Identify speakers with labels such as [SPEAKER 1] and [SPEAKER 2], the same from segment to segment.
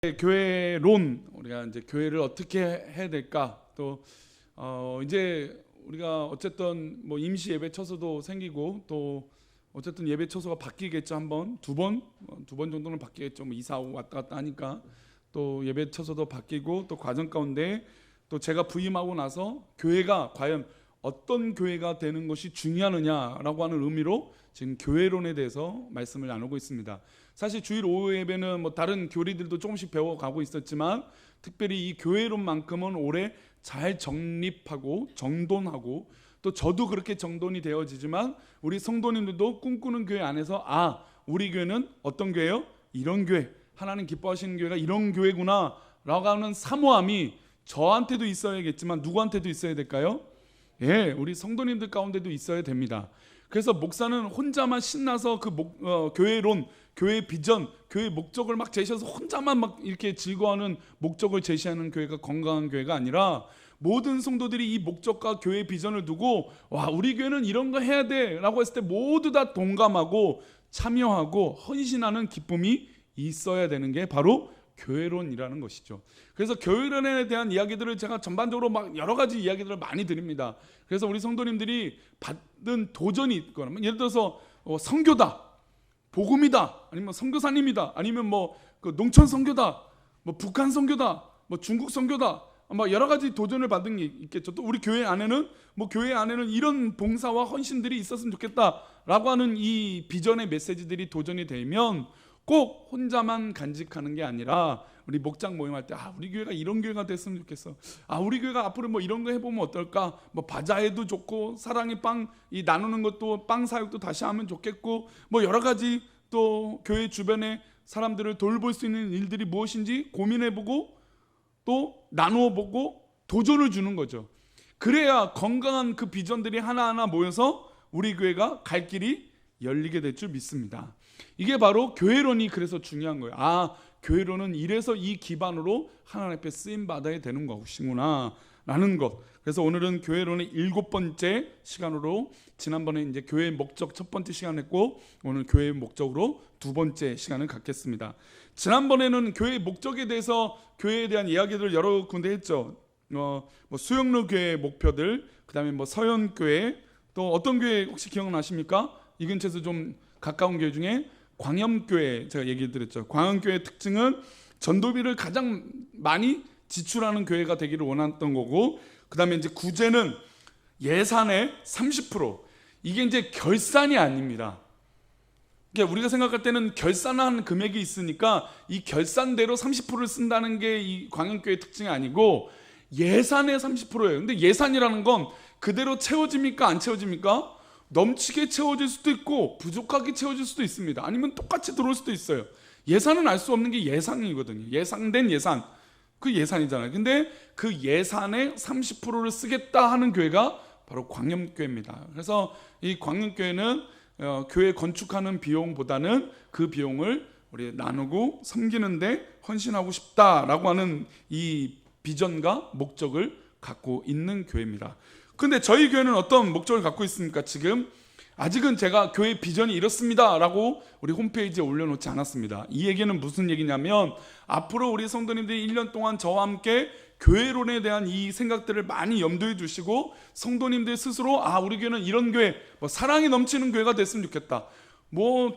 [SPEAKER 1] 교회론, 우리가 이제 교회를 어떻게 해야 될까, 또 이제 우리가 어쨌든 뭐 임시 예배 처소도 생기고, 또 어쨌든 예배 처소가 바뀌겠죠. 두 번 정도는 바뀌겠죠. 뭐 이사 오고 왔다 갔다 하니까 또 예배 처소도 바뀌고, 또 과정 가운데 또 제가 부임하고 나서 교회가 과연 어떤 교회가 되는 것이 중요하느냐라고 하는 의미로 지금 교회론에 대해서 말씀을 나누고 있습니다. 사실 주일 오후 예배는 뭐 다른 교리들도 조금씩 배워가고 있었지만, 특별히 이 교회론만큼은 올해 잘 정립하고 정돈하고, 또 저도 그렇게 정돈이 되어지지만 우리 성도님들도 꿈꾸는 교회 안에서 우리 교회는 어떤 교회요? 이런 교회, 하나님 기뻐하시는 교회가 이런 교회구나 라고 하는 사모함이 저한테도 있어야겠지만 누구한테도 있어야 될까요? 우리 성도님들 가운데도 있어야 됩니다. 그래서 목사는 혼자만 신나서 교회론, 교회 비전, 교회 목적을 막 제시해서 혼자만 막 이렇게 즐거워하는 목적을 제시하는 교회가 건강한 교회가 아니라, 모든 성도들이 이 목적과 교회 비전을 두고 우리 교회는 이런 거 해야 돼 라고 했을 때 모두 다 동감하고 참여하고 헌신하는 기쁨이 있어야 되는 게 바로 교회론이라는 것이죠. 그래서 교회론에 대한 이야기들을 제가 전반적으로 막 여러 가지 이야기들을 많이 드립니다. 그래서 우리 성도님들이 받은 도전이 있거나, 예를 들어서 선교다, 복음이다, 아니면 선교사님이다, 아니면 그 농촌 선교다, 북한 선교다, 중국 선교다, 여러 가지 도전을 받은 게 있겠죠. 또 우리 교회 안에는 이런 봉사와 헌신들이 있었으면 좋겠다라고 하는 이 비전의 메시지들이 도전이 되면, 꼭 혼자만 간직하는 게 아니라 우리 목장 모임할 때 우리 교회가 이런 교회가 됐으면 좋겠어. 우리 교회가 앞으로 이런 거 해보면 어떨까? 바자회도 좋고, 사랑의 빵 나누는 것도, 빵 사역도 다시 하면 좋겠고, 여러 가지 또 교회 주변에 사람들을 돌볼 수 있는 일들이 무엇인지 고민해보고, 또 나누어보고 도전을 주는 거죠. 그래야 건강한 그 비전들이 하나하나 모여서 우리 교회가 갈 길이 열리게 될 줄 믿습니다. 이게 바로 교회론이 그래서 중요한 거예요. 교회론은 이래서 이 기반으로 하나님 앞에 쓰임 받아야 되는 것이구나 라는 것. 그래서 오늘은 교회론의 7번째 시간으로, 지난번에 이제 교회의 목적 첫 번째 시간 했고, 오늘 교회의 목적으로 두 번째 시간을 갖겠습니다. 지난번에는 교회의 목적에 대해서, 교회에 대한 이야기들을 여러 군데 했죠. 수영로 교회의 목표들, 그 다음에 서현교회, 또 어떤 교회 혹시 기억나십니까? 이 근처에서 좀 가까운 교회 중에 광염교회 제가 얘기 드렸죠. 광염교회의 특징은 전도비를 가장 많이 지출하는 교회가 되기를 원했던 거고, 그 다음에 이제 구제는 예산의 30%. 이게 이제 결산이 아닙니다. 그러니까 우리가 생각할 때는 결산한 금액이 있으니까 이 결산대로 30%를 쓴다는 게 이 광염교회의 특징이 아니고, 예산의 30%예요. 근데 예산이라는 건 그대로 채워집니까? 안 채워집니까? 넘치게 채워질 수도 있고 부족하게 채워질 수도 있습니다. 아니면 똑같이 들어올 수도 있어요. 예산은 알 수 없는 게 예상이거든요. 예상된 예산, 그 예산이잖아요. 근데 그 예산의 30%를 쓰겠다 하는 교회가 바로 광염교회입니다. 그래서 이 광염교회는 교회 건축하는 비용보다는 그 비용을 우리 나누고 섬기는데 헌신하고 싶다라고 하는 이 비전과 목적을 갖고 있는 교회입니다. 근데 저희 교회는 어떤 목적을 갖고 있습니까? 지금 아직은 제가 교회 비전이 이렇습니다 라고 우리 홈페이지에 올려놓지 않았습니다. 이 얘기는 무슨 얘기냐면, 앞으로 우리 성도님들이 1년 동안 저와 함께 교회론에 대한 이 생각들을 많이 염두에 두시고, 성도님들 스스로 우리 교회는 이런 교회, 사랑이 넘치는 교회가 됐으면 좋겠다,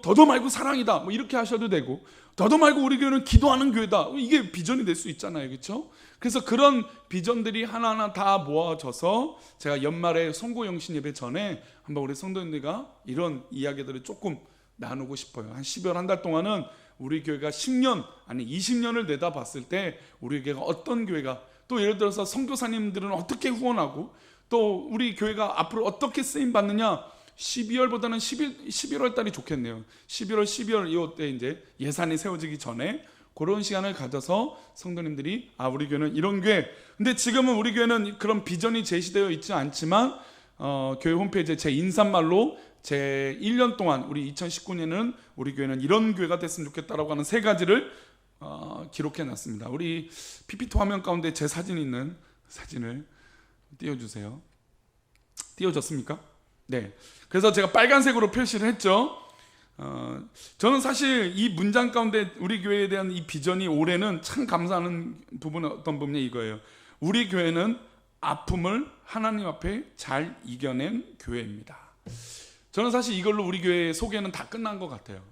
[SPEAKER 1] 더도 말고 사랑이다, 이렇게 하셔도 되고, 더도 말고 우리 교회는 기도하는 교회다, 이게 비전이 될 수 있잖아요. 그렇죠? 그래서 그런 비전들이 하나하나 다 모아져서 제가 연말에 송고영신 예배 전에 한번 우리 성도님들과 이런 이야기들을 조금 나누고 싶어요. 한 12월 한 달 동안은 우리 교회가 10년 아니 20년을 내다봤을 때 우리 교회가 어떤 교회가, 또 예를 들어서 선교사님들은 어떻게 후원하고, 또 우리 교회가 앞으로 어떻게 쓰임 받느냐, 12월보다는 11월 달이 좋겠네요. 11월, 12월 이때 이제 예산이 세워지기 전에 그런 시간을 가져서 성도님들이 우리 교회는 이런 교회. 근데 지금은 우리 교회는 그런 비전이 제시되어 있지 않지만, 교회 홈페이지에 제 인사말로 제 1년 동안, 우리 2019년에는 우리 교회는 이런 교회가 됐으면 좋겠다라고 하는 3가지를 기록해 놨습니다. 우리 PPT 화면 가운데 제 사진이 있는 사진을 띄워주세요. 띄워졌습니까? 네. 그래서 제가 빨간색으로 표시를 했죠. 저는 사실 이 문장 가운데 우리 교회에 대한 이 비전이 올해는 참 감사하는 부분은 어떤 부분이 이거예요. 우리 교회는 아픔을 하나님 앞에 잘 이겨낸 교회입니다. 저는 사실 이걸로 우리 교회의 소개는 다 끝난 것 같아요.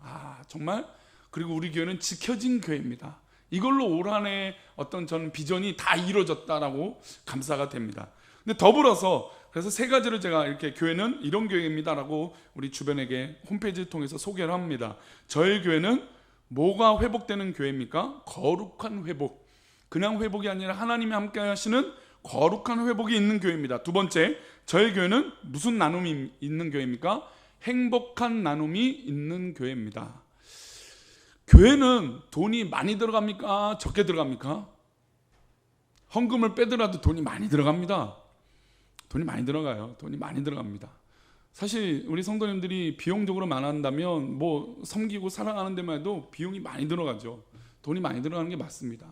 [SPEAKER 1] 정말. 그리고 우리 교회는 지켜진 교회입니다. 이걸로 올 한 해 어떤 저는 비전이 다 이루어졌다라고 감사가 됩니다. 근데 더불어서 그래서 세 가지를 제가 이렇게 교회는 이런 교회입니다라고 우리 주변에게 홈페이지를 통해서 소개를 합니다. 저희 교회는 뭐가 회복되는 교회입니까? 거룩한 회복. 그냥 회복이 아니라 하나님이 함께 하시는 거룩한 회복이 있는 교회입니다. 두 번째, 저희 교회는 무슨 나눔이 있는 교회입니까? 행복한 나눔이 있는 교회입니다. 교회는 돈이 많이 들어갑니까? 적게 들어갑니까? 헌금을 빼더라도 돈이 많이 들어갑니다. 돈이 많이 들어가요. 돈이 많이 들어갑니다. 사실 우리 성도님들이 비용적으로만 한다면 뭐 섬기고 사랑하는 데만 해도 비용이 많이 들어가죠. 돈이 많이 들어가는 게 맞습니다.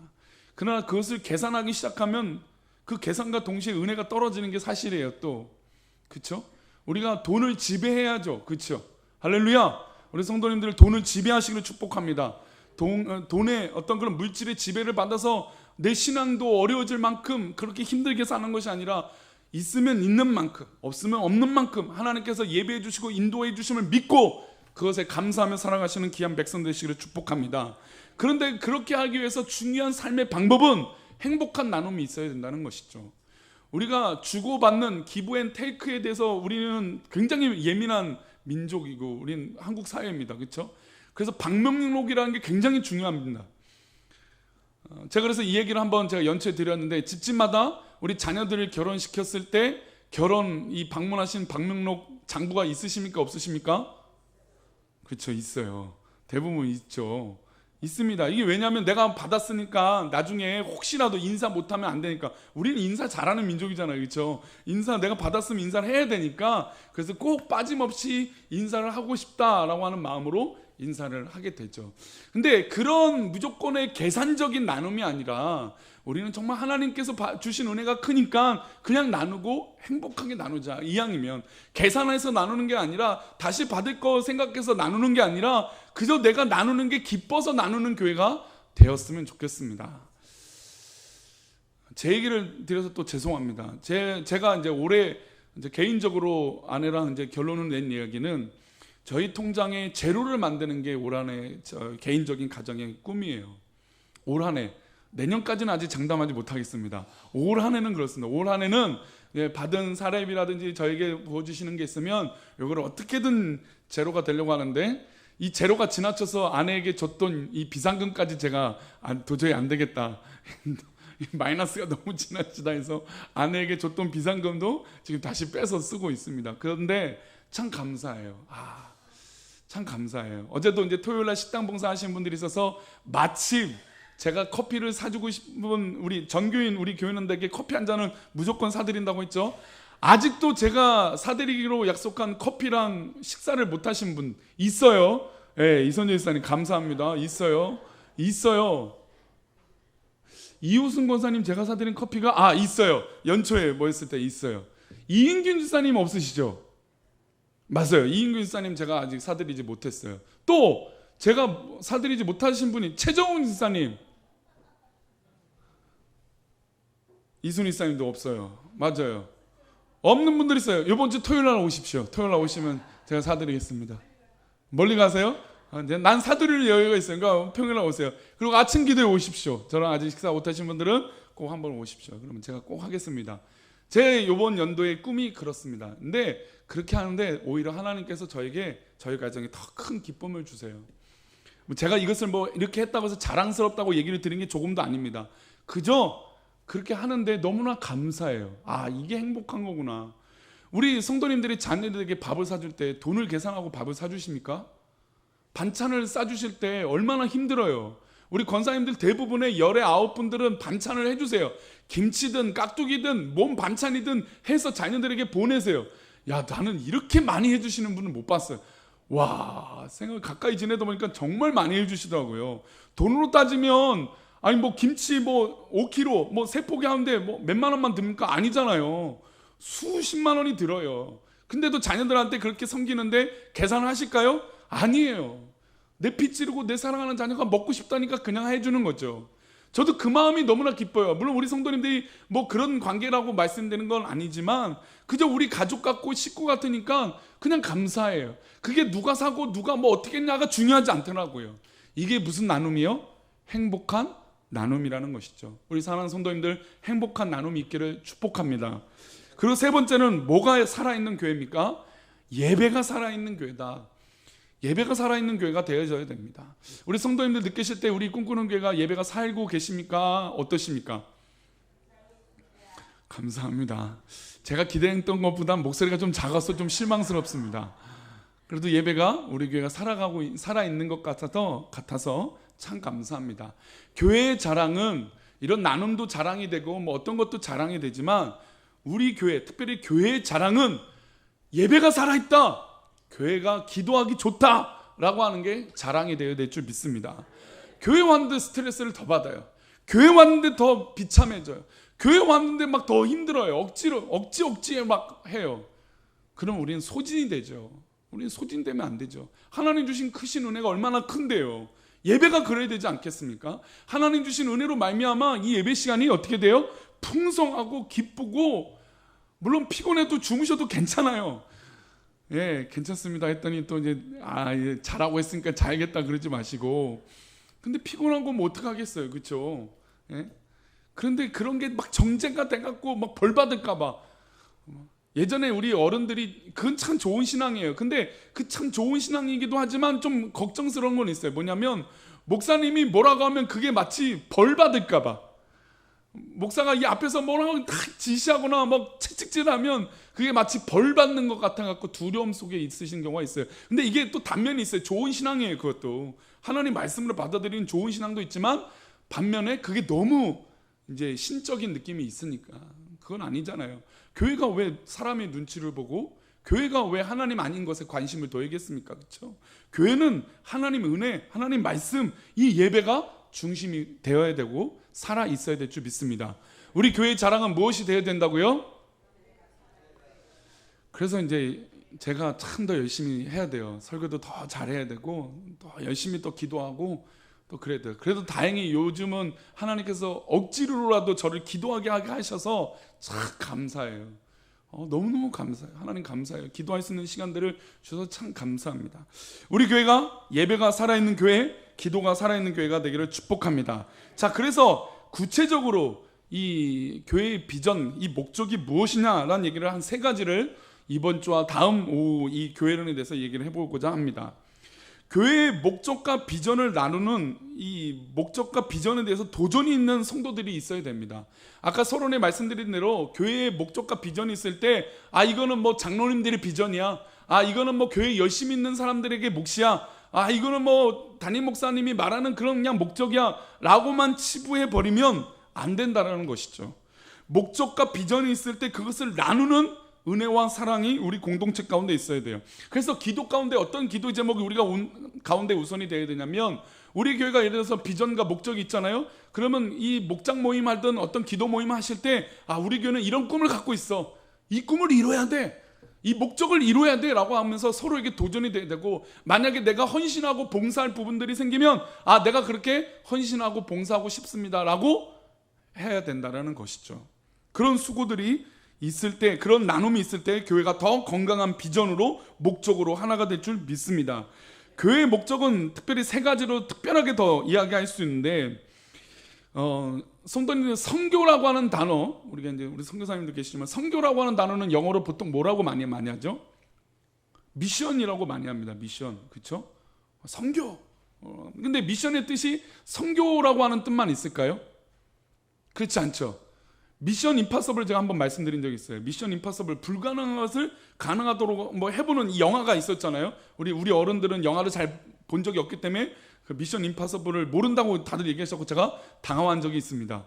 [SPEAKER 1] 그러나 그것을 계산하기 시작하면 그 계산과 동시에 은혜가 떨어지는 게 사실이에요. 또 그렇죠? 우리가 돈을 지배해야죠. 그렇죠? 할렐루야. 우리 성도님들 돈을 지배하시기를 축복합니다. 돈의 어떤 그런 물질의 지배를 받아서 내 신앙도 어려워질 만큼 그렇게 힘들게 사는 것이 아니라 있으면 있는 만큼, 없으면 없는 만큼 하나님께서 예배해 주시고 인도해 주심을 믿고 그것에 감사하며 살아가시는 귀한 백성 되시기를 축복합니다. 그런데 그렇게 하기 위해서 중요한 삶의 방법은 행복한 나눔이 있어야 된다는 것이죠. 우리가 주고받는 기브 앤 테이크에 대해서 우리는 굉장히 예민한 민족이고 우리는 한국 사회입니다. 그렇죠? 그래서 방명록이라는 게 굉장히 중요합니다. 제가 그래서 이 얘기를 한번 제가 연초에 드렸는데 집집마다 우리 자녀들을 결혼시켰을 때 이 방문하신 방명록 장부가 있으십니까? 없으십니까? 그렇죠. 있어요. 대부분 있죠. 있습니다. 이게 왜냐하면 내가 받았으니까 나중에 혹시라도 인사 못하면 안 되니까. 우리는 인사 잘하는 민족이잖아요. 그렇죠? 인사 내가 받았으면 인사를 해야 되니까 그래서 꼭 빠짐없이 인사를 하고 싶다라고 하는 마음으로 인사를 하게 되죠. 근데 그런 무조건의 계산적인 나눔이 아니라 우리는 정말 하나님께서 주신 은혜가 크니까 그냥 나누고 행복하게 나누자. 이왕이면 계산해서 나누는 게 아니라 다시 받을 거 생각해서 나누는 게 아니라 그저 내가 나누는 게 기뻐서 나누는 교회가 되었으면 좋겠습니다. 제 얘기를 드려서 또 죄송합니다. 제가 이제 올해 이제 개인적으로 아내랑 이제 결론을 낸 이야기는 저희 통장에 제로를 만드는 게 올 한해 개인적인 가정의 꿈이에요. 올 한해 내년까지는 아직 장담하지 못하겠습니다. 올 한해는 그렇습니다. 올 한해는 받은 사례비라든지 저에게 부어주시는 게 있으면 이걸 어떻게든 제로가 되려고 하는데 이 제로가 지나쳐서 아내에게 줬던 이 비상금까지 제가 도저히 안 되겠다. 마이너스가 너무 지나치다 해서 아내에게 줬던 비상금도 지금 다시 빼서 쓰고 있습니다. 그런데 참 감사해요. 참 감사해요. 어제도 이제 토요일날 식당 봉사하시는 분들이 있어서 마침 제가 커피를 사주고 싶은 우리 전교인 우리 교인들에게 커피 한 잔을 무조건 사드린다고 했죠. 아직도 제가 사드리기로 약속한 커피랑 식사를 못 하신 분 있어요. 네, 이선재 집사님 감사합니다. 있어요. 이우승 권사님 제가 사드린 커피가 있어요. 연초에 뭐 했을 때 있어요. 이인균 집사님 없으시죠? 맞아요. 이인균 집사님 제가 아직 사드리지 못했어요. 또 제가 사드리지 못하신 분이 최정훈 집사님, 이순희 집사님도 없어요. 맞아요. 없는 분들 있어요. 이번 주 토요일 날 오십시오. 토요일 날 오시면 제가 사드리겠습니다. 멀리 가세요? 난 사드릴 여유가 있어요. 그러니까 평일 날 오세요. 그리고 아침 기도에 오십시오. 저랑 아직 식사 못하신 분들은 꼭 한번 오십시오. 그러면 제가 꼭 하겠습니다. 제 이번 연도의 꿈이 그렇습니다. 근데 그렇게 하는데 오히려 하나님께서 저희 가정에 더 큰 기쁨을 주세요. 제가 이것을 뭐 이렇게 했다고 해서 자랑스럽다고 얘기를 드린 게 조금도 아닙니다. 그저 그렇게 하는데 너무나 감사해요. 이게 행복한 거구나. 우리 성도님들이 자녀들에게 밥을 사줄 때 돈을 계산하고 밥을 사주십니까? 반찬을 싸주실 때 얼마나 힘들어요. 우리 권사님들 대부분의 열의 9분들은 반찬을 해주세요. 김치든 깍두기든 몸 반찬이든 해서 자녀들에게 보내세요. 나는 이렇게 많이 해주시는 분은 못 봤어요. 와, 생각 가까이 지내다 보니까 정말 많이 해주시더라고요. 돈으로 따지면 뭐 김치 5kg 세 포기 하는데 몇만 원만 듭니까? 아니잖아요. 수십만 원이 들어요. 근데도 자녀들한테 그렇게 섬기는데 계산을 하실까요? 아니에요. 내 피 찌르고 내 사랑하는 자녀가 먹고 싶다니까 그냥 해주는 거죠. 저도 그 마음이 너무나 기뻐요. 물론 우리 성도님들이 뭐 그런 관계라고 말씀드리는 건 아니지만 그저 우리 가족 같고 식구 같으니까 그냥 감사해요. 그게 누가 사고 누가 뭐 어떻게 했냐가 중요하지 않더라고요. 이게 무슨 나눔이요? 행복한 나눔이라는 것이죠. 우리 사랑하는 성도님들 행복한 나눔이 있기를 축복합니다. 그리고 세 번째는 뭐가 살아있는 교회입니까? 예배가 살아있는 교회다. 예배가 살아있는 교회가 되어져야 됩니다. 우리 성도님들 느끼실 때 우리 꿈꾸는 교회가 예배가 살고 계십니까? 어떠십니까? 감사합니다. 제가 기대했던 것보다 목소리가 좀 작아서 좀 실망스럽습니다. 그래도 예배가 우리 교회가 살아있는 것 같아서 참 감사합니다. 교회의 자랑은 이런 나눔도 자랑이 되고 뭐 어떤 것도 자랑이 되지만 우리 교회, 특별히 교회의 자랑은 예배가 살아있다, 교회가 기도하기 좋다라고 하는 게 자랑이 되어야 될 줄 믿습니다. 교회 왔는데 스트레스를 더 받아요. 교회 왔는데 더 비참해져요. 교회 왔는데 막 더 힘들어요. 억지에 막 해요. 그럼 우리는 소진이 되죠. 우리는 소진되면 안 되죠. 하나님 주신 크신 은혜가 얼마나 큰데요. 예배가 그래야 되지 않겠습니까? 하나님 주신 은혜로 말미암아 이 예배 시간이 어떻게 돼요? 풍성하고 기쁘고, 물론 피곤해도 주무셔도 괜찮아요. 예, 괜찮습니다 했더니 또 이제 예, 잘하고 했으니까 자야겠다 그러지 마시고. 근데 피곤한 거 뭐 어떡하겠어요, 그렇죠? 예? 그런데 그런 게 막 정죄가 돼갖고 막 벌 받을까 봐. 예전에 우리 어른들이 그건 참 좋은 신앙이에요. 근데 그 참 좋은 신앙이기도 하지만 좀 걱정스러운 건 있어요. 뭐냐면 목사님이 뭐라고 하면 그게 마치 벌 받을까 봐. 목사가 이 앞에서 뭐라고 딱 지시하거나 막 채찍질하면 그게 마치 벌 받는 것 같아갖고 두려움 속에 있으신 경우가 있어요. 근데 이게 또 단면이 있어요. 좋은 신앙이에요. 그것도 하나님 말씀으로 받아들이는 좋은 신앙도 있지만 반면에 그게 너무 이제 신적인 느낌이 있으니까 그건 아니잖아요. 교회가 왜 사람의 눈치를 보고 교회가 왜 하나님 아닌 것에 관심을 둬야겠습니까? 그렇죠? 교회는 하나님 은혜, 하나님 말씀, 이 예배가 중심이 되어야 되고 살아 있어야 될 줄 믿습니다. 우리 교회의 자랑은 무엇이 되어야 된다고요? 그래서 이제 제가 참 더 열심히 해야 돼요. 설교도 더 잘해야 되고 더 열심히 또 기도하고 또 그래야 돼요. 그래도 다행히 요즘은 하나님께서 억지로라도 저를 기도하게 하셔서 참 감사해요. 너무너무 감사해요. 하나님 감사해요. 기도할 수 있는 시간들을 주셔서 참 감사합니다. 우리 교회가 예배가 살아있는 교회, 기도가 살아있는 교회가 되기를 축복합니다. 자, 그래서 구체적으로 이 교회의 비전, 이 목적이 무엇이냐라는 얘기를 한 세 가지를 이번 주와 다음 오후 이 교회론에 대해서 얘기를 해보고자 합니다. 교회의 목적과 비전을 나누는 이 목적과 비전에 대해서 도전이 있는 성도들이 있어야 됩니다. 아까 서론에 말씀드린 대로 교회의 목적과 비전이 있을 때 이거는 뭐 장로님들의 비전이야, 이거는 뭐 교회 열심히 있는 사람들에게 몫이야, 이거는 뭐 담임 목사님이 말하는 그런 그냥 목적이야 라고만 치부해 버리면 안 된다는 것이죠. 목적과 비전이 있을 때 그것을 나누는 은혜와 사랑이 우리 공동체 가운데 있어야 돼요. 그래서 기도 가운데 어떤 기도 제목이 우리가 가운데 우선이 되어야 되냐면, 우리 교회가 예를 들어서 비전과 목적이 있잖아요. 그러면 이 목장 모임 하든 어떤 기도 모임 하실 때 우리 교회는 이런 꿈을 갖고 있어, 이 꿈을 이뤄야 돼, 이 목적을 이뤄야 돼 라고 하면서 서로에게 도전이 돼야 되고, 만약에 내가 헌신하고 봉사할 부분들이 생기면 내가 그렇게 헌신하고 봉사하고 싶습니다 라고 해야 된다는 것이죠. 그런 수고들이 있을 때, 그런 나눔이 있을 때 교회가 더 건강한 비전으로 목적으로 하나가 될 줄 믿습니다. 교회의 목적은 특별히 세 가지로 특별하게 더 이야기할 수 있는데, 성도님들 선교라고 하는 단어, 우리가 이제 우리 선교사님들 계시지만 선교라고 하는 단어는 영어로 보통 뭐라고 많이 하죠? 미션이라고 많이 합니다. 미션, 그렇죠? 선교. 근데 미션의 뜻이 선교라고 하는 뜻만 있을까요? 그렇지 않죠. 미션 임파서블 제가 한번 말씀드린 적이 있어요. 미션 임파서블, 불가능한 것을 가능하도록 뭐 해보는 이 영화가 있었잖아요. 우리 어른들은 영화를 잘 본 적이 없기 때문에 그 미션 임파서블을 모른다고 다들 얘기하셨고 제가 당황한 적이 있습니다.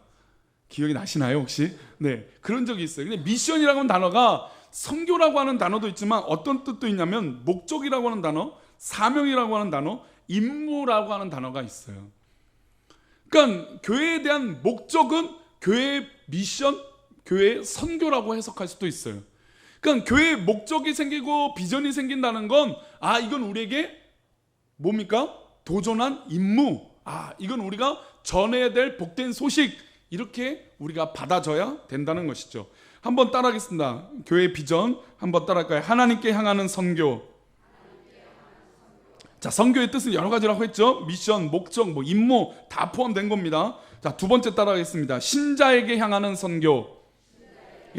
[SPEAKER 1] 기억이 나시나요 혹시? 네, 그런 적이 있어요. 근데 미션이라고 하는 단어가 선교라고 하는 단어도 있지만 어떤 뜻도 있냐면 목적이라고 하는 단어, 사명이라고 하는 단어, 임무라고 하는 단어가 있어요. 그러니까 교회에 대한 목적은 교회의 미션, 교회의 선교라고 해석할 수도 있어요. 그러니까 교회의 목적이 생기고 비전이 생긴다는 건 이건 우리에게 뭡니까? 도전한 임무. 이건 우리가 전해야 될 복된 소식, 이렇게 우리가 받아줘야 된다는 것이죠. 한번 따라하겠습니다. 교회 비전 한번 따라할까요? 하나님께 향하는 선교. 자, 선교의 뜻은 여러 가지라고 했죠. 미션, 목적, 임무 다 포함된 겁니다. 자, 두 번째 따라하겠습니다. 신자에게 향하는 선교.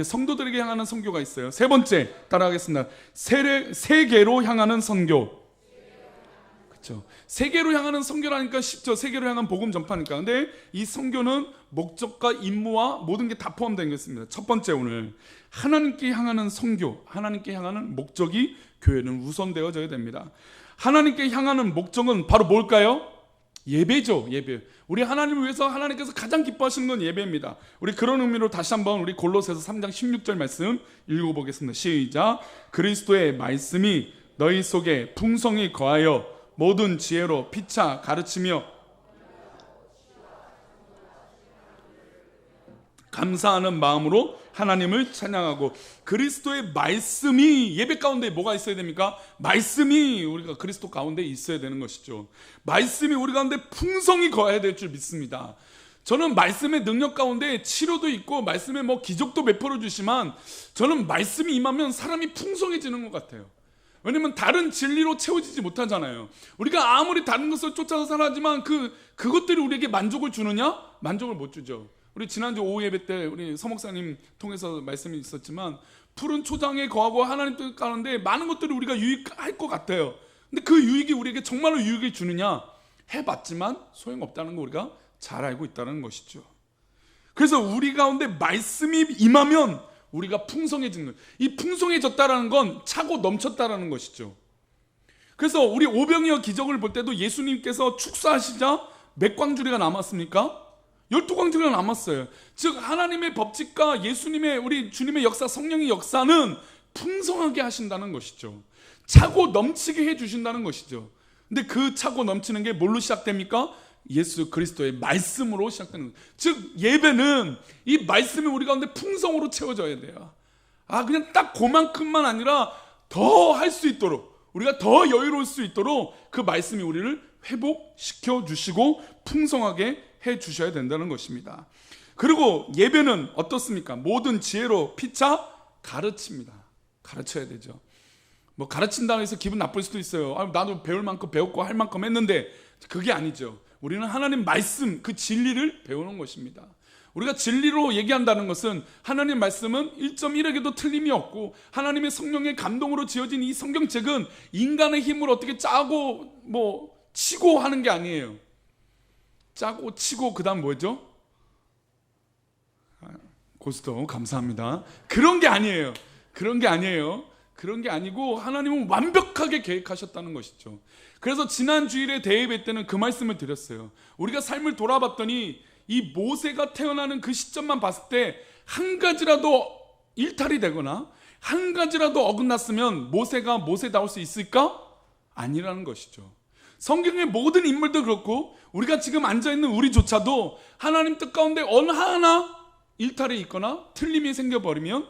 [SPEAKER 1] 성도들에게 향하는 선교가 있어요. 세 번째 따라하겠습니다. 세계로 향하는 선교. 그렇죠. 세계로 향하는 선교라니까 쉽죠. 세계로 향한 복음 전파니까. 근데 이 선교는 목적과 임무와 모든 게 다 포함된 것입니다. 첫 번째, 오늘 하나님께 향하는 선교, 하나님께 향하는 목적이 교회는 우선되어져야 됩니다. 하나님께 향하는 목적은 바로 뭘까요? 예배죠. 예배. 우리 하나님을 위해서 하나님께서 가장 기뻐하시는 건 예배입니다. 우리 그런 의미로 다시 한번 우리 골로새서 3장 16절 말씀 읽어보겠습니다. 시작. 그리스도의 말씀이 너희 속에 풍성히 거하여 모든 지혜로 피차 가르치며 감사하는 마음으로 하나님을 찬양하고. 그리스도의 말씀이, 예배 가운데 뭐가 있어야 됩니까? 말씀이 우리가 그리스도 가운데 있어야 되는 것이죠. 말씀이 우리 가운데 풍성히 거해야 될 줄 믿습니다. 저는 말씀의 능력 가운데 치료도 있고 말씀의 기적도 베풀어 주시지만, 저는 말씀이 임하면 사람이 풍성해지는 것 같아요. 왜냐면 다른 진리로 채워지지 못하잖아요. 우리가 아무리 다른 것을 쫓아서 살아지만 그것들이 우리에게 만족을 주느냐? 만족을 못 주죠. 우리 지난주 오후 예배 때 우리 서목사님 통해서 말씀이 있었지만, 푸른 초장에 거하고 하나님 뜻 가는데 많은 것들을 우리가 유익할 것 같아요. 근데 그 유익이 우리에게 정말로 유익을 주느냐? 해봤지만 소용없다는 거 우리가 잘 알고 있다는 것이죠. 그래서 우리 가운데 말씀이 임하면 우리가 풍성해지는 거예요. 이 풍성해졌다는 건 차고 넘쳤다는 것이죠. 그래서 우리 오병이어 기적을 볼 때도 예수님께서 축사하시자 몇 광주리가 남았습니까? 12광주리가 남았어요. 즉 하나님의 법칙과 예수님의, 우리 주님의 역사, 성령의 역사는 풍성하게 하신다는 것이죠. 차고 넘치게 해주신다는 것이죠. 근데 그 차고 넘치는 게 뭘로 시작됩니까? 예수 그리스도의 말씀으로 시작되는 거예요. 즉 예배는 이 말씀이 우리 가운데 풍성으로 채워져야 돼요. 그냥 딱 그만큼만 아니라 더 할 수 있도록, 우리가 더 여유로울 수 있도록 그 말씀이 우리를 회복시켜 주시고 풍성하게 해 주셔야 된다는 것입니다. 그리고 예배는 어떻습니까? 모든 지혜로 피차 가르칩니다. 가르쳐야 되죠. 가르친다고 해서 기분 나쁠 수도 있어요. 나도 배울 만큼 배웠고 할 만큼 했는데, 그게 아니죠. 우리는 하나님 말씀, 그 진리를 배우는 것입니다. 우리가 진리로 얘기한다는 것은 하나님 말씀은 1.1에게도 틀림이 없고, 하나님의 성령의 감동으로 지어진 이 성경책은 인간의 힘으로 어떻게 짜고 치고 하는 게 아니에요. 짜고 치고 그다음 뭐죠? 고스톱 감사합니다. 그런 게 아니에요. 그런 게 아니에요. 그런 게 아니고 하나님은 완벽하게 계획하셨다는 것이죠. 그래서 지난 주일에 대예배 때는 그 말씀을 드렸어요. 우리가 삶을 돌아봤더니 이 모세가 태어나는 그 시점만 봤을 때 한 가지라도 일탈이 되거나 한 가지라도 어긋났으면 모세가 모세다울 수 있을까? 아니라는 것이죠. 성경의 모든 인물도 그렇고 우리가 지금 앉아있는 우리조차도 하나님 뜻 가운데 어느 하나 일탈이 있거나 틀림이 생겨버리면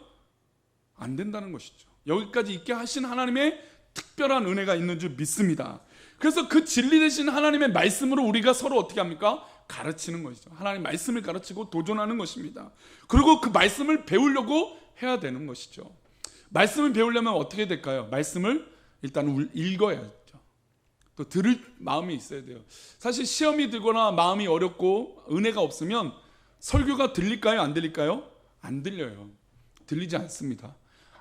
[SPEAKER 1] 안 된다는 것이죠. 여기까지 있게 하신 하나님의 특별한 은혜가 있는 줄 믿습니다. 그래서 그 진리 되신 하나님의 말씀으로 우리가 서로 어떻게 합니까? 가르치는 것이죠. 하나님 말씀을 가르치고 도전하는 것입니다. 그리고 그 말씀을 배우려고 해야 되는 것이죠. 말씀을 배우려면 어떻게 될까요? 말씀을 일단 읽어야죠. 또 들을 마음이 있어야 돼요. 사실 시험이 들거나 마음이 어렵고 은혜가 없으면 설교가 들릴까요? 안 들릴까요? 안 들려요. 들리지 않습니다.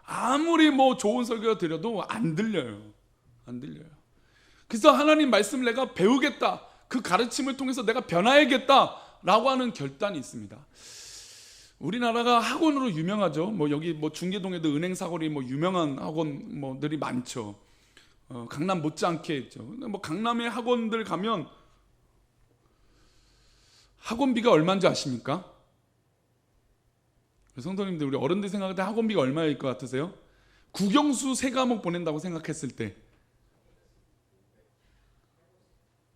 [SPEAKER 1] 아무리 좋은 설교가 들려도 안 들려요. 안 들려요. 그래서 하나님 말씀을 내가 배우겠다, 그 가르침을 통해서 내가 변화해야겠다라고 하는 결단이 있습니다. 우리나라가 학원으로 유명하죠. 여기 중계동에도 은행사거리 유명한 학원들이 많죠. 강남 못지않게 있죠. 근데 강남의 학원들 가면 학원비가 얼마인지 아십니까? 성도님들, 우리 어른들 생각할 때 학원비가 얼마일 것 같으세요? 국영수 3과목 보낸다고 생각했을 때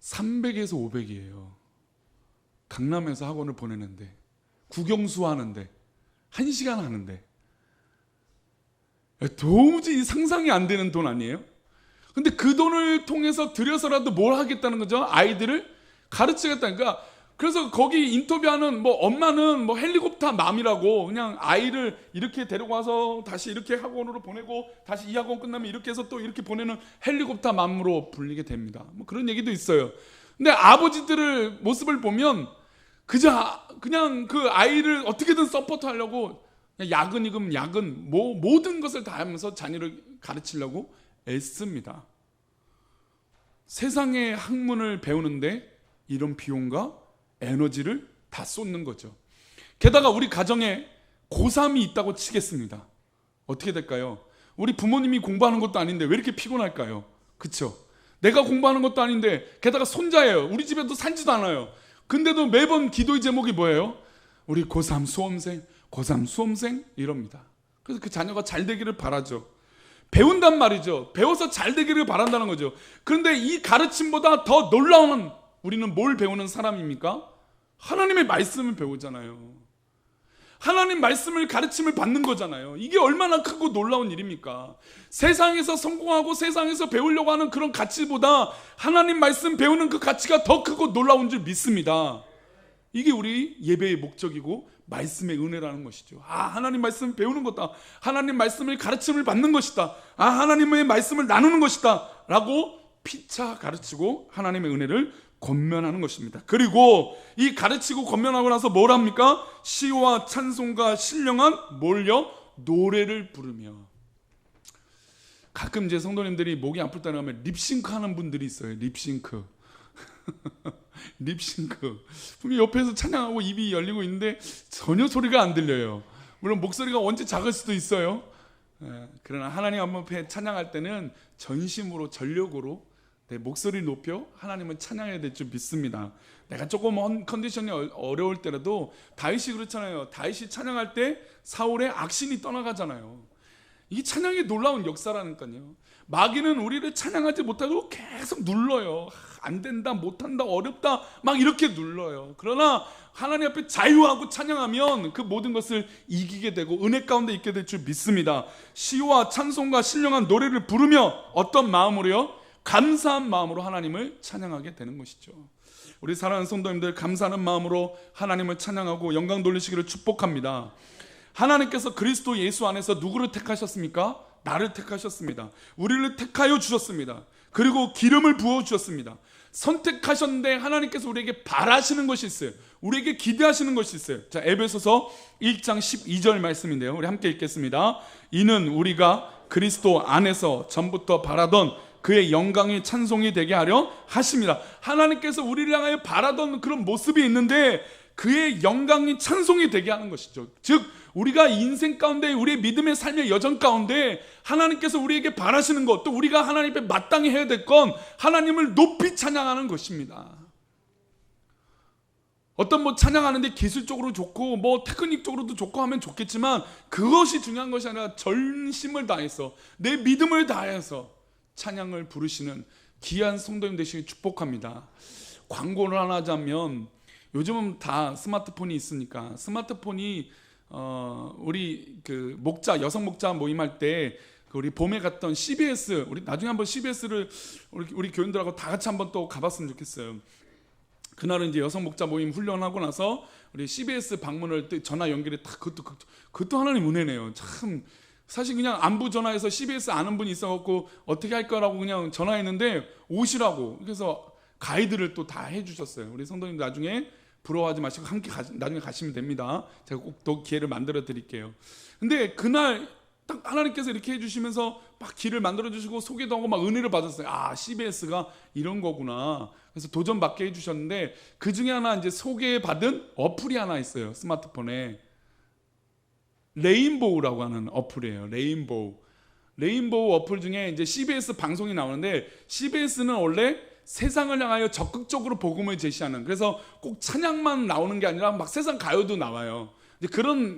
[SPEAKER 1] 300에서 500이에요. 강남에서 학원을 보내는데, 국영수 하는데 1시간 하는데 도무지 상상이 안 되는 돈 아니에요? 근데 그 돈을 통해서 들여서라도 뭘 하겠다는 거죠? 아이들을 가르치겠다니까. 그러니까 그래서 거기 인터뷰하는 뭐 엄마는 뭐 헬리콥터 맘이라고 그냥 아이를 이렇게 데려가서 다시 이렇게 학원으로 보내고 다시 이 학원 끝나면 이렇게 해서 또 이렇게 보내는 헬리콥터 맘으로 불리게 됩니다. 뭐 그런 얘기도 있어요. 근데 아버지들의 모습을 보면 그냥 그 아이를 어떻게든 서포트 하려고 야근이금 야근 뭐 모든 것을 다 하면서 자녀를 가르치려고 애씁니다. 세상의 학문을 배우는데 이런 비용과 에너지를 다 쏟는 거죠. 게다가 우리 가정에 고3이 있다고 치겠습니다. 어떻게 될까요? 우리 부모님이 공부하는 것도 아닌데 왜 이렇게 피곤할까요? 그쵸? 내가 공부하는 것도 아닌데 게다가 손자예요. 우리 집에도 산지도 않아요. 근데도 매번 기도의 제목이 뭐예요? 우리 고3 수험생, 고3 수험생 이럽니다. 그래서 그 자녀가 잘 되기를 바라죠. 배운단 말이죠. 배워서 잘 되기를 바란다는 거죠. 그런데 이 가르침보다 더 놀라운 우리는 뭘 배우는 사람입니까? 하나님의 말씀을 배우잖아요. 하나님 말씀을 가르침을 받는 거잖아요. 이게 얼마나 크고 놀라운 일입니까? 세상에서 성공하고 세상에서 배우려고 하는 그런 가치보다 하나님 말씀 배우는 그 가치가 더 크고 놀라운 줄 믿습니다. 이게 우리 예배의 목적이고 말씀의 은혜라는 것이죠. 하나님 말씀 배우는 것다. 하나님 말씀을 가르침을 받는 것이다. 하나님의 말씀을 나누는 것이다 라고 피차 가르치고 하나님의 은혜를 권면하는 것입니다. 그리고 이 가르치고 권면하고 나서 뭘 합니까? 시와 찬송과 신령한 뭘요? 노래를 부르며. 가끔 제 성도님들이 목이 아플 때 하면 립싱크 하는 분들이 있어요. 립싱크. 립싱크. 분명히 옆에서 찬양하고 입이 열리고 있는데 전혀 소리가 안 들려요. 물론 목소리가 언제 작을 수도 있어요. 그러나 하나님 앞에 찬양할 때는 전심으로 전력으로 내 목소리를 높여 하나님을 찬양해야 될 줄 믿습니다. 내가 조금 컨디션이 어려울 때라도 다윗이 그렇잖아요. 다윗이 찬양할 때 사울의 악신이 떠나가잖아요. 이게 찬양의 놀라운 역사라니까요. 마귀는 우리를 찬양하지 못하고 계속 눌러요. 안 된다, 못한다, 어렵다 막 이렇게 눌러요. 그러나 하나님 앞에 자유하고 찬양하면 그 모든 것을 이기게 되고 은혜 가운데 있게 될 줄 믿습니다. 시와 찬송과 신령한 노래를 부르며 어떤 마음으로요? 감사한 마음으로 하나님을 찬양하게 되는 것이죠. 우리 사랑하는 성도님들, 감사하는 마음으로 하나님을 찬양하고 영광 돌리시기를 축복합니다. 하나님께서 그리스도 예수 안에서 누구를 택하셨습니까? 나를 택하셨습니다. 우리를 택하여 주셨습니다. 그리고 기름을 부어 주셨습니다. 선택하셨는데 하나님께서 우리에게 바라시는 것이 있어요. 우리에게 기대하시는 것이 있어요. 자, 에베소서 1장 12절 말씀인데요. 우리 함께 읽겠습니다. 이는 우리가 그리스도 안에서 전부터 바라던 그의 영광이 찬송이 되게 하려 하십니다. 하나님께서 우리를 향하여 바라던 그런 모습이 있는데 그의 영광이 찬송이 되게 하는 것이죠. 즉 우리가 인생 가운데 우리의 믿음의 삶의 여정 가운데 하나님께서 우리에게 바라시는 것, 또 우리가 하나님 앞에 마땅히 해야 될 건 하나님을 높이 찬양하는 것입니다. 어떤 뭐 찬양하는데 기술적으로 좋고 뭐 테크닉적으로도 좋고 하면 좋겠지만 그것이 중요한 것이 아니라 전심을 다해서 내 믿음을 다해서 찬양을 부르시는 귀한 성도님 되시길 축복합니다. 광고를 하나 하자면 요즘은 다 스마트폰이 있으니까 스마트폰이 우리 그 목자 여성 목자 모임할 때 우리 봄에 갔던 CBS, 우리 나중에 한번 CBS를 우리 교인들하고 다 같이 한번 또 가봤으면 좋겠어요. 그날은 이제 여성 목자 모임 훈련하고 나서 우리 CBS 방문을 전화 연결에 딱 그것도 하나님 은혜네요. 참 사실 그냥 안부 전화해서 CBS 아는 분이 있어갖고 어떻게 할 거라고 그냥 전화했는데 오시라고. 그래서 가이드를 또 다 해주셨어요. 우리 성도님 나중에 부러워하지 마시고 함께 나중에 가시면 됩니다. 제가 꼭 또 기회를 만들어 드릴게요. 근데 그날 딱 하나님께서 이렇게 해주시면서 막 길을 만들어 주시고 소개도 하고 막 은혜를 받았어요. CBS가 이런 거구나. 그래서 도전받게 해주셨는데 그 중에 하나 이제 소개받은 어플이 하나 있어요. 스마트폰에. 레인보우라고 하는 어플이에요. 레인보우 어플 중에 이제 CBS 방송이 나오는데 CBS는 원래 세상을 향하여 적극적으로 복음을 제시하는, 그래서 꼭 찬양만 나오는 게 아니라 막 세상 가요도 나와요. 이제 그런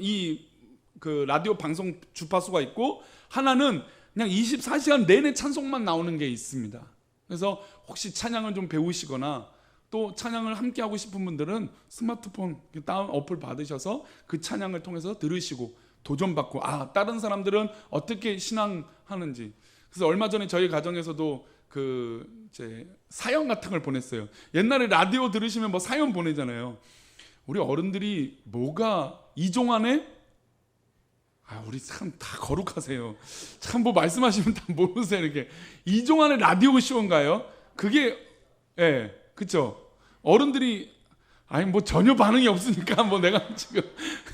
[SPEAKER 1] 그 라디오 방송 주파수가 있고 하나는 그냥 24시간 내내 찬송만 나오는 게 있습니다. 그래서 혹시 찬양을 좀 배우시거나 또 찬양을 함께 하고 싶은 분들은 스마트폰 다운 어플 받으셔서 그 찬양을 통해서 들으시고 도전받고 다른 사람들은 어떻게 신앙하는지. 그래서 얼마 전에 저희 가정에서도 이제 사연 같은 걸 보냈어요. 옛날에 라디오 들으시면 뭐 사연 보내잖아요. 우리 어른들이 뭐가 이종환의 우리 참 다 거룩하세요. 참 뭐 말씀하시면 다 모르세요. 이렇게 이종환의 라디오 쇼인가요? 그게 그쵸? 어른들이 뭐 전혀 반응이 없으니까 뭐 내가 지금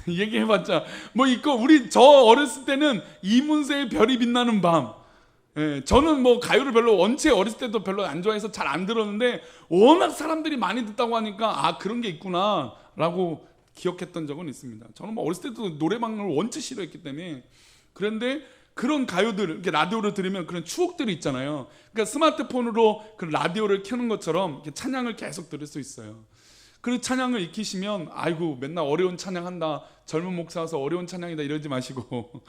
[SPEAKER 1] 얘기해봤자 뭐 있고, 저 어렸을 때는 이문세의 별이 빛나는 밤. 저는 뭐 가요를 별로 원체 어렸을 때도 별로 안 좋아해서 잘 안 들었는데 워낙 사람들이 많이 듣다고 하니까 그런 게 있구나라고 기억했던 적은 있습니다. 저는 뭐 어렸을 때도 노래방을 원체 싫어했기 때문에. 그런데 그런 가요들, 이렇게 라디오를 들으면 그런 추억들이 있잖아요. 그러니까 스마트폰으로 그 라디오를 켜는 것처럼 이렇게 찬양을 계속 들을 수 있어요. 그 찬양을 익히시면 아이고 맨날 어려운 찬양한다, 젊은 목사 와서 어려운 찬양이다 이러지 마시고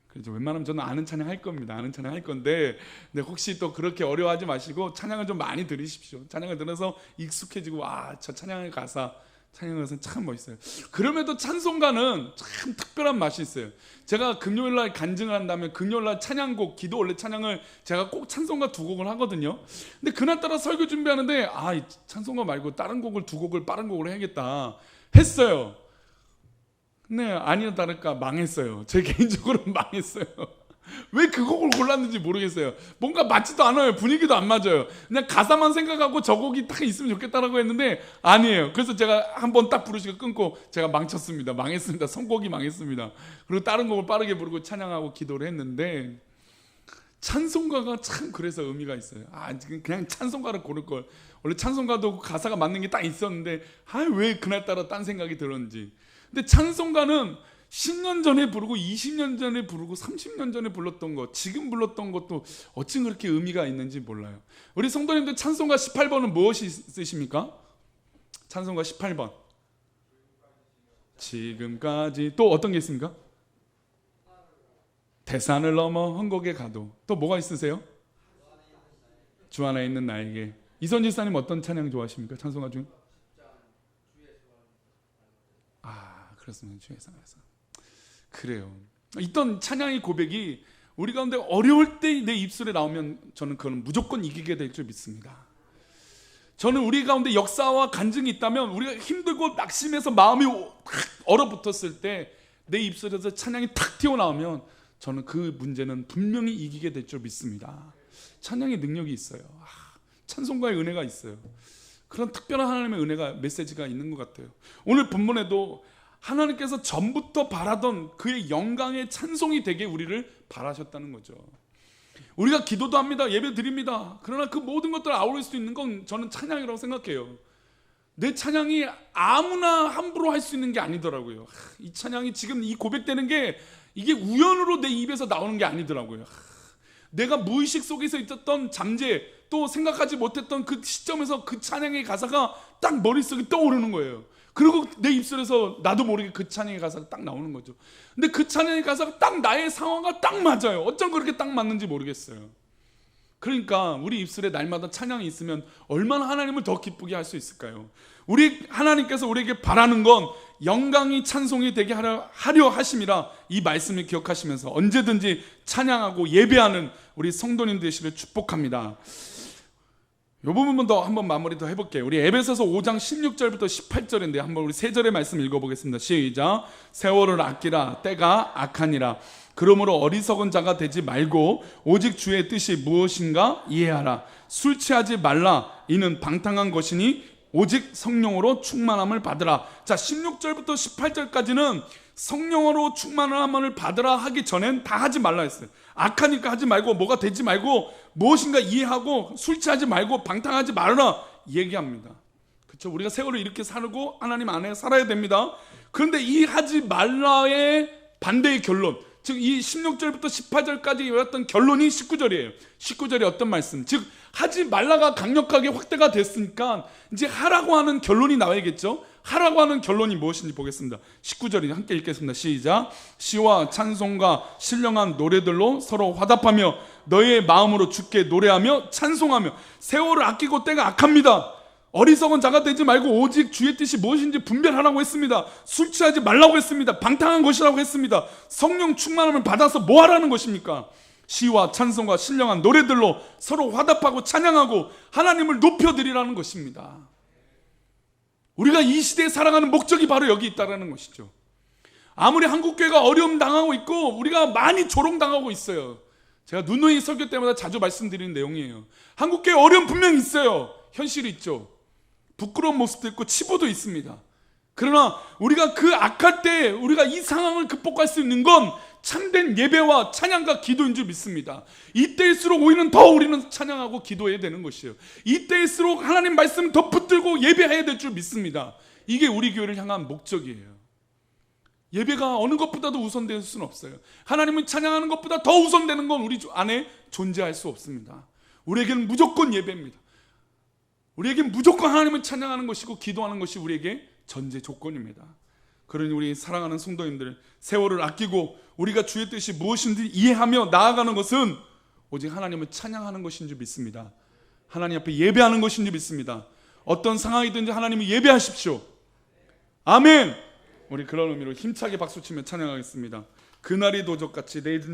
[SPEAKER 1] 그래서 웬만하면 저는 아는 찬양 할 겁니다. 아는 찬양 할 건데, 근데 혹시 또 그렇게 어려워하지 마시고 찬양을 좀 많이 들으십시오. 찬양을 들어서 익숙해지고 저 찬양의 가사, 찬양의 가사는 참 멋있어요. 그럼에도 찬송가는 참 특별한 맛이 있어요. 제가 금요일날 간증을 한다면 금요일날 찬양곡, 기도 원래 찬양을 제가 꼭 찬송가 2곡을 하거든요. 근데 그날따라 설교 준비하는데 이 찬송가 말고 다른 곡을 2곡을 빠른 곡으로 해야겠다 했어요. 네, 아니나 다를까 망했어요. 제 개인적으로 망했어요. 왜 그 곡을 골랐는지 모르겠어요. 뭔가 맞지도 않아요. 분위기도 안 맞아요. 그냥 가사만 생각하고 저 곡이 딱 있으면 좋겠다라고 했는데 아니에요. 그래서 제가 한번 딱 부르시고 끊고 제가 망쳤습니다. 망했습니다. 선곡이 망했습니다. 그리고 다른 곡을 빠르게 부르고 찬양하고 기도를 했는데, 찬송가가 참 그래서 의미가 있어요. 그냥 찬송가를 고를 걸. 원래 찬송가도 가사가 맞는 게 딱 있었는데 왜 그날따라 딴 생각이 들었는지. 근데 찬송가는 10년 전에 부르고 20년 전에 부르고 30년 전에 불렀던 것, 지금 불렀던 것도 어찌 그렇게 의미가 있는지 몰라요. 우리 성도님들 찬송가 18번은 무엇이 있으십니까? 찬송가 18번. 지금까지. 또 어떤 게 있습니까? 대산을 넘어 헝곡에 가도. 또 뭐가 있으세요? 주 안에 있는 나에게. 이선지 사님 어떤 찬양 좋아하십니까? 찬송가 중에? 그렇습니다. 주의 사랑에서. 그래요. 있던 찬양의 고백이 우리 가운데 어려울 때 내 입술에 나오면 저는 그건 무조건 이기게 될 줄 믿습니다. 저는 우리 가운데 역사와 간증이 있다면, 우리가 힘들고 낙심해서 마음이 얼어붙었을 때 내 입술에서 찬양이 탁 튀어나오면 저는 그 문제는 분명히 이기게 될 줄 믿습니다. 찬양의 능력이 있어요. 찬송가의 은혜가 있어요. 그런 특별한 하나님의 은혜가, 메시지가 있는 것 같아요. 오늘 본문에도 하나님께서 전부터 바라던 그의 영광의 찬송이 되게 우리를 바라셨다는 거죠. 우리가 기도도 합니다. 예배 드립니다. 그러나 그 모든 것들을 아우를 수 있는 건 저는 찬양이라고 생각해요. 내 찬양이 아무나 함부로 할 수 있는 게 아니더라고요. 이 찬양이 지금 이 고백되는 게 이게 우연으로 내 입에서 나오는 게 아니더라고요. 내가 무의식 속에서 있었던 잠재, 또 생각하지 못했던 그 시점에서 그 찬양의 가사가 딱 머릿속에 떠오르는 거예요. 그리고 내 입술에서 나도 모르게 그 찬양의 가사가 딱 나오는 거죠. 근데 그 찬양의 가사가 딱 나의 상황과 딱 맞아요. 어쩜 그렇게 딱 맞는지 모르겠어요. 그러니까 우리 입술에 날마다 찬양이 있으면 얼마나 하나님을 더 기쁘게 할 수 있을까요? 하나님께서 우리에게 바라는 건 영광이 찬송이 되게 하려 하심이라, 이 말씀을 기억하시면서 언제든지 찬양하고 예배하는 우리 성도님 되시기를 축복합니다. 이 부분만 더 한번 마무리 더 해볼게요. 우리 에베소서 5장 16절부터 18절인데 한번 우리 3절의 말씀 읽어보겠습니다. 시작. 세월을 아끼라, 때가 악하니라. 그러므로 어리석은 자가 되지 말고 오직 주의 뜻이 무엇인가 이해하라. 술 취하지 말라. 이는 방탕한 것이니 오직 성령으로 충만함을 받으라. 자, 16절부터 18절까지는 성령으로 충만함을 받으라 하기 전엔 다 하지 말라 했어요. 악하니까 하지 말고, 뭐가 되지 말고, 무엇인가 이해하고, 술 취하지 말고, 방탕하지 말라 얘기합니다. 그렇죠? 우리가 세월을 이렇게 살고 하나님 안에 살아야 됩니다. 그런데 이 하지 말라의 반대의 결론, 즉 이 16절부터 18절까지 외웠던 결론이 19절이에요. 19절이 어떤 말씀? 즉 하지 말라가 강력하게 확대가 됐으니까 이제 하라고 하는 결론이 나와야겠죠. 하라고 하는 결론이 무엇인지 보겠습니다. 19절이 함께 읽겠습니다. 시작. 시와 찬송과 신령한 노래들로 서로 화답하며 너의 마음으로 주께 노래하며 찬송하며. 세월을 아끼고 때가 악합니다. 어리석은 자가 되지 말고 오직 주의 뜻이 무엇인지 분별하라고 했습니다. 술 취하지 말라고 했습니다. 방탕한 것이라고 했습니다. 성령 충만함을 받아서 뭐 하라는 것입니까? 시와 찬송과 신령한 노래들로 서로 화답하고 찬양하고 하나님을 높여드리라는 것입니다. 우리가 이 시대에 살아가는 목적이 바로 여기 있다는 것이죠. 아무리 한국교회가 어려움 당하고 있고 우리가 많이 조롱당하고 있어요. 제가 누누이 설교 때마다 자주 말씀드리는 내용이에요. 한국교회 어려움 분명히 있어요. 현실이 있죠. 부끄러운 모습도 있고 치부도 있습니다. 그러나 우리가 그 악할 때 우리가 이 상황을 극복할 수 있는 건 참된 예배와 찬양과 기도인 줄 믿습니다. 이때일수록 오히려 더 우리는 찬양하고 기도해야 되는 것이에요. 이때일수록 하나님 말씀 더 붙들고 예배해야 될 줄 믿습니다. 이게 우리 교회를 향한 목적이에요. 예배가 어느 것보다도 우선될 수는 없어요. 하나님을 찬양하는 것보다 더 우선되는 건 우리 안에 존재할 수 없습니다. 우리에게는 무조건 예배입니다. 우리에게는 무조건 하나님을 찬양하는 것이고 기도하는 것이 우리에게 전제 조건입니다. 그러니 우리 사랑하는 성도님들, 세월을 아끼고 우리가 주의 뜻이 무엇인지 이해하며 나아가는 것은 오직 하나님을 찬양하는 것인 줄 믿습니다. 하나님 앞에 예배하는 것인 줄 믿습니다. 어떤 상황이든지 하나님을 예배하십시오. 아멘. 우리 그런 의미로 힘차게 박수치며 찬양하겠습니다. 그날이 도적같이 내일